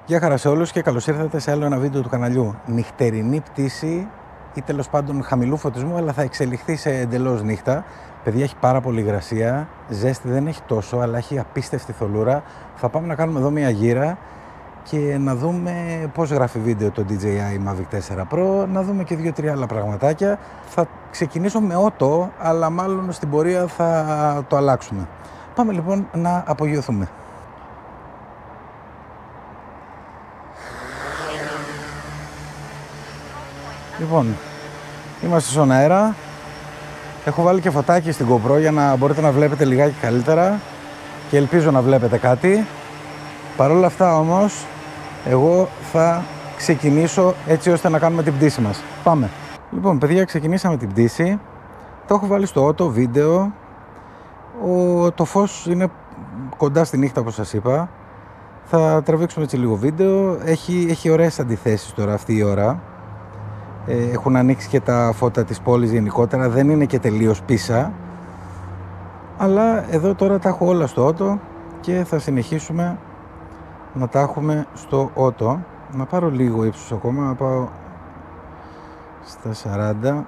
Γεια χαρά σε όλους και καλώς ήρθατε σε άλλο ένα βίντεο του καναλιού. Νυχτερινή πτήση ή τέλος πάντων χαμηλού φωτισμού, αλλά θα εξελιχθεί σε εντελώς νύχτα. Παιδιά, έχει πάρα πολύ υγρασία, ζέστη δεν έχει τόσο, αλλά έχει απίστευτη θολούρα. Θα πάμε να κάνουμε εδώ μια γύρα και να δούμε πώς γράφει βίντεο το DJI Mavic 4 Pro, να δούμε και 2-3 άλλα πραγματάκια. Θα ξεκινήσω με auto, αλλά μάλλον στην πορεία θα το αλλάξουμε. Πάμε λοιπόν να απογειωθούμε. Λοιπόν, είμαστε στον αέρα. Έχω βάλει και φωτάκι στην GoPro για να μπορείτε να βλέπετε λιγάκι καλύτερα και ελπίζω να βλέπετε κάτι. Παρ' όλα αυτά όμως, εγώ θα ξεκινήσω έτσι ώστε να κάνουμε την πτήση μας. Πάμε. Λοιπόν, παιδιά, ξεκινήσαμε την πτήση. Το έχω βάλει στο auto βίντεο. Το φως είναι κοντά στη νύχτα, όπως σας είπα. Θα τραβήξουμε έτσι λίγο βίντεο. Έχει ωραίες αντιθέσεις τώρα αυτή η ώρα. Έχουν ανοίξει και τα φώτα της πόλης γενικότερα, δεν είναι και τελείως πίσα, αλλά εδώ τώρα τα έχω όλα στο auto και θα συνεχίσουμε να τα έχουμε στο auto. Να πάρω λίγο ύψος ακόμα, να πάω στα 40.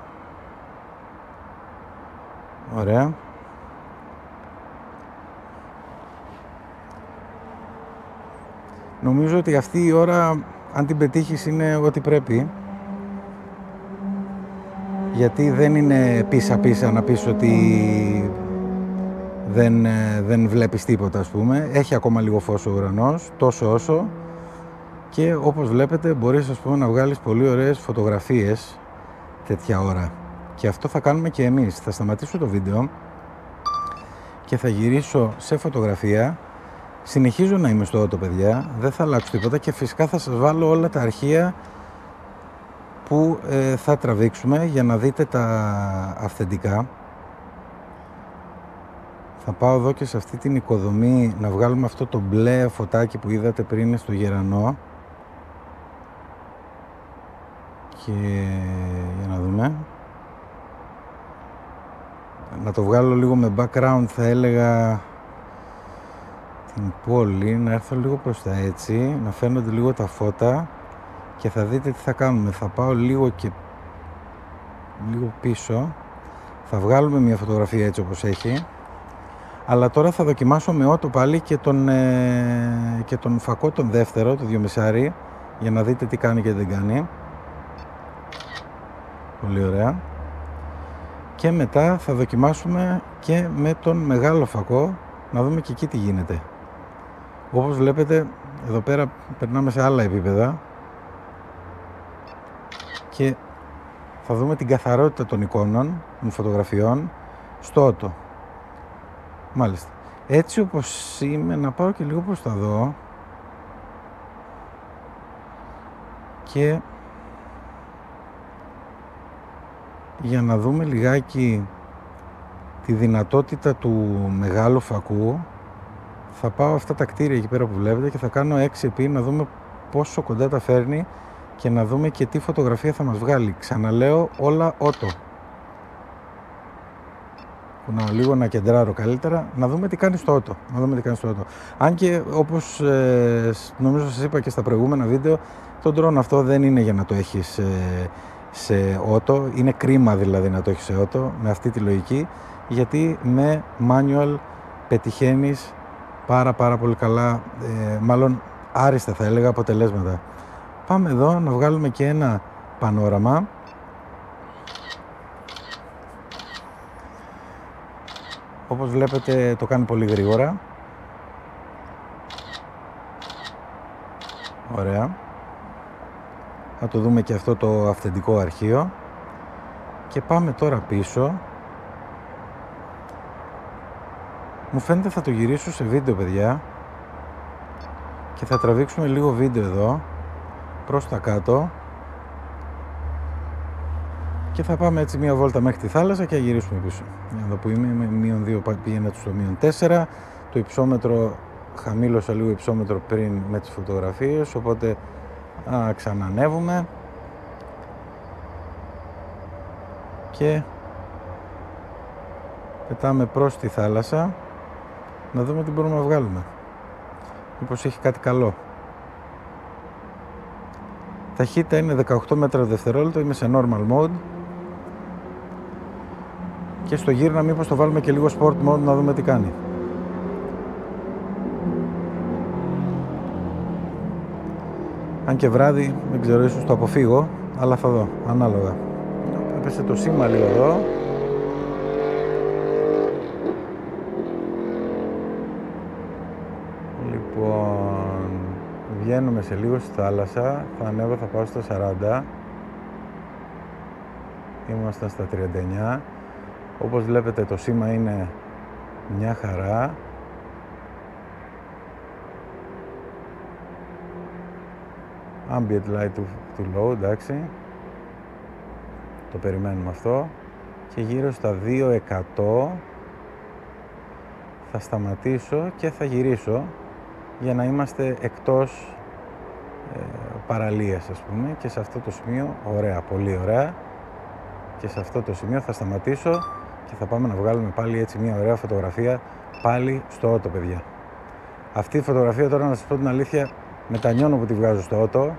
Ωραία. Νομίζω ότι αυτή η ώρα, αν την πετύχεις, είναι ό,τι πρέπει. Γιατί δεν είναι πίσα να πεις ότι δεν βλέπεις τίποτα, ας πούμε. Έχει ακόμα λίγο φως ο ουρανός, τόσο όσο. Και όπως βλέπετε μπορείς, ας πούμε, να βγάλεις πολύ ωραίες φωτογραφίες τέτοια ώρα. Και αυτό θα κάνουμε και εμείς. Θα σταματήσω το βίντεο και θα γυρίσω σε φωτογραφία. Συνεχίζω να είμαι στο auto, παιδιά. Δεν θα αλλάξω τίποτα και φυσικά θα σας βάλω όλα τα αρχεία που θα τραβήξουμε για να δείτε τα αυθεντικά. Θα πάω εδώ και σε αυτή την οικοδομή να βγάλουμε αυτό το μπλε φωτάκι που είδατε πριν στο γερανό. Και για να δούμε. Να το βγάλω λίγο με background, θα έλεγα την πόλη, να έρθω λίγο προς τα έτσι, να φαίνονται λίγο τα φώτα. Και θα δείτε τι θα κάνουμε. Θα πάω λίγο πίσω. Θα βγάλουμε μια φωτογραφία έτσι όπως έχει. Αλλά τώρα θα δοκιμάσω με auto πάλι και τον φακό τον δεύτερο, το 2,5, για να δείτε τι κάνει και δεν κάνει. Πολύ ωραία. Και μετά θα δοκιμάσουμε και με τον μεγάλο φακό, να δούμε και εκεί τι γίνεται. Όπως βλέπετε εδώ πέρα περνάμε σε άλλα επίπεδα. Και θα δούμε την καθαρότητα των εικόνων, των φωτογραφιών στο auto. Μάλιστα. Έτσι όπως είμαι, να πάω και λίγο προς τα δω και για να δούμε λιγάκι τη δυνατότητα του μεγάλου φακού, θα πάω αυτά τα κτίρια εκεί πέρα που βλέπετε και θα κάνω 6x να δούμε πόσο κοντά τα φέρνει και να δούμε και τι φωτογραφία θα μας βγάλει. Ξαναλέω, όλα auto. Κουνάω λίγο να κεντράρω καλύτερα, να δούμε τι κάνει στο auto. Αν και όπως νομίζω σας είπα και στα προηγούμενα βίντεο, το drone αυτό δεν είναι για να το έχεις σε auto. Είναι κρίμα δηλαδή να το έχεις σε auto, με αυτή τη λογική, γιατί με manual πετυχαίνεις πάρα πολύ καλά, μάλλον άριστα θα έλεγα, αποτελέσματα. Πάμε εδώ να βγάλουμε και ένα πανόραμα. Όπως βλέπετε το κάνει πολύ γρήγορα. Ωραία. Θα το δούμε και αυτό το αυθεντικό αρχείο. Και πάμε τώρα πίσω. Μου φαίνεται θα το γυρίσω σε βίντεο, παιδιά. Και θα τραβήξουμε λίγο βίντεο εδώ προς τα κάτω και θα πάμε έτσι μια βόλτα μέχρι τη θάλασσα και θα γυρίσουμε πίσω. Εδώ που είμαι, με -2 πήγαινα στο -4. Το υψόμετρο, χαμήλωσα λίγο υψόμετρο πριν με τις φωτογραφίες, οπότε ξανανεύουμε και πετάμε προς τη θάλασσα να δούμε τι μπορούμε να βγάλουμε. Μήπως έχει κάτι καλό. Ταχύτητα είναι 18 μέτρα το δευτερόλεπτο, είμαι σε normal mode. Και στο γύρνα μήπως το βάλουμε και λίγο sport mode να δούμε τι κάνει. Αν και βράδυ, δεν ξέρω, ίσως το αποφύγω, αλλά θα δω, ανάλογα. Έπεσε το σήμα λίγο εδώ. Λοιπόν, βγαίνουμε σε λίγο στη θάλασσα, θα ανέβω, θα πάω στα 40. Είμαστε στα 39. Όπως βλέπετε το σήμα είναι μια χαρά. Ambient light too low, εντάξει. Το περιμένουμε αυτό. Και γύρω στα 200 θα σταματήσω και θα γυρίσω για να είμαστε εκτός παραλίας, ας πούμε. Και σε αυτό το σημείο, ωραία, πολύ ωραία. Και σε αυτό το σημείο θα σταματήσω και θα πάμε να βγάλουμε πάλι έτσι μια ωραία φωτογραφία πάλι στο ότο, παιδιά. Αυτή η φωτογραφία τώρα, να σας πω την αλήθεια, μετανιώνω που τη βγάζω στο ότο.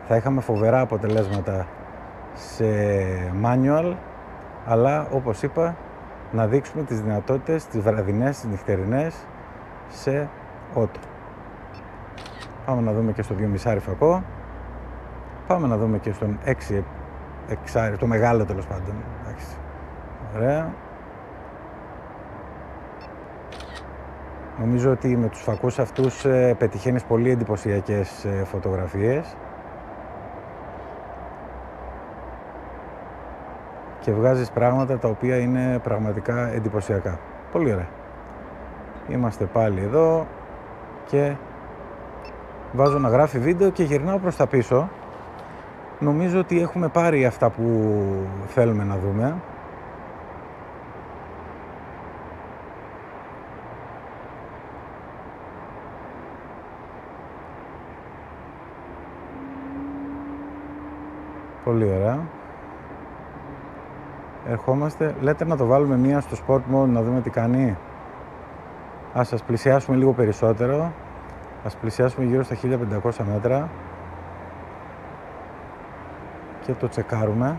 Θα είχαμε φοβερά αποτελέσματα σε manual, αλλά όπως είπα, να δείξουμε τις δυνατότητες, τις βραδινές, τις νυχτερινές σε ότο. Πάμε να δούμε και στο 2,5 φακό. Πάμε να δούμε και στον 6 εξάρι, το μεγάλο τέλος πάντων. Εντάξει. Ωραία. Νομίζω ότι με τους φακούς αυτούς πετυχαίνεις πολύ εντυπωσιακές φωτογραφίες και βγάζεις πράγματα τα οποία είναι πραγματικά εντυπωσιακά. Πολύ ωραία. Είμαστε πάλι εδώ και βάζω να γράφει βίντεο και γυρνάω προς τα πίσω. Νομίζω ότι έχουμε πάρει αυτά που θέλουμε να δούμε. Πολύ ωραία. Ερχόμαστε. Λέτε να το βάλουμε μία στο sport mode να δούμε τι κάνει. Ας σας πλησιάσουμε λίγο περισσότερο. Ας πλησιάσουμε γύρω στα 1500 μέτρα. Και το τσεκάρουμε.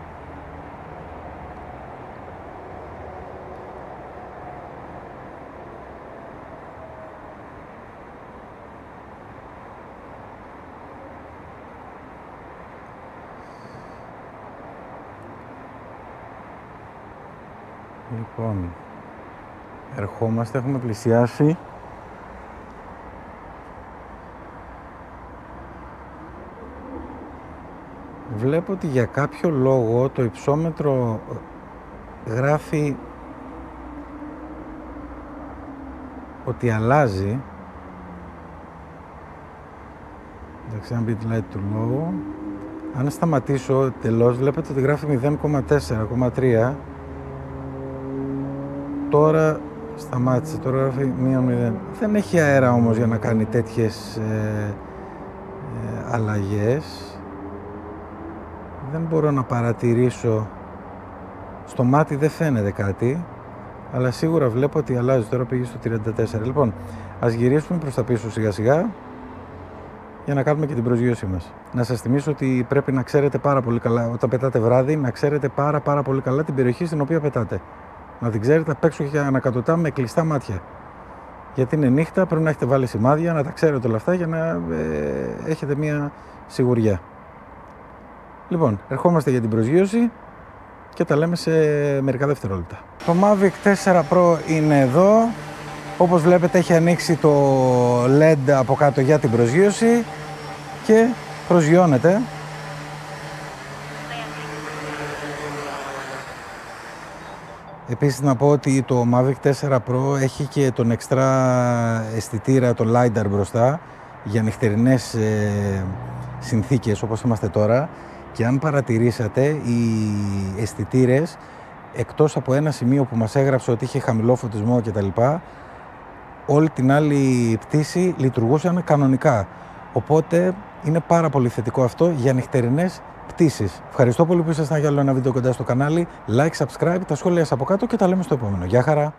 Λοιπόν, ερχόμαστε, έχουμε πλησιάσει. Βλέπω ότι για κάποιο λόγο το υψόμετρο γράφει ότι αλλάζει. Εντάξει, ambient light too low. Αν σταματήσω τελώς, βλέπετε ότι γράφει 0,4,3. Τώρα σταμάτησε, τώρα γράφει -0. Δεν έχει αέρα όμως για να κάνει τέτοιες αλλαγές. Δεν μπορώ να παρατηρήσω, στο μάτι δεν φαίνεται κάτι, αλλά σίγουρα βλέπω ότι αλλάζει, τώρα πήγε στο 34. Λοιπόν, ας γυρίσουμε προς τα πίσω σιγά σιγά για να κάνουμε και την προσγείωσή μας. Να σας θυμίσω ότι πρέπει να ξέρετε πάρα πολύ καλά, όταν πετάτε βράδυ, να ξέρετε πάρα πολύ καλά την περιοχή στην οποία πετάτε. Να την ξέρετε απ' έξω και ανακατοτά με κλειστά μάτια. Γιατί είναι νύχτα, πρέπει να έχετε βάλει σημάδια, να τα ξέρετε όλα αυτά για να έχετε μια σιγουριά. Λοιπόν, ερχόμαστε για την προσγείωση και τα λέμε σε μερικά δευτερόλεπτα. Το Mavic 4 Pro είναι εδώ. Όπως βλέπετε έχει ανοίξει το LED από κάτω για την προσγείωση και προσγειώνεται. Επίσης να πω ότι το Mavic 4 Pro έχει και τον εξτρά αισθητήρα, το LiDAR μπροστά για νυχτερινές συνθήκες όπως είμαστε τώρα. Και αν παρατηρήσατε, οι αισθητήρες, εκτός από ένα σημείο που μας έγραψε ότι είχε χαμηλό φωτισμό κτλ., όλη την άλλη πτήση λειτουργούσαν κανονικά. Οπότε είναι πάρα πολύ θετικό αυτό για νυχτερινές πτήσεις. Ευχαριστώ πολύ που ήσασταν για άλλο ένα βίντεο κοντά στο κανάλι. Like, subscribe, τα σχόλια από κάτω και τα λέμε στο επόμενο. Γεια χαρά!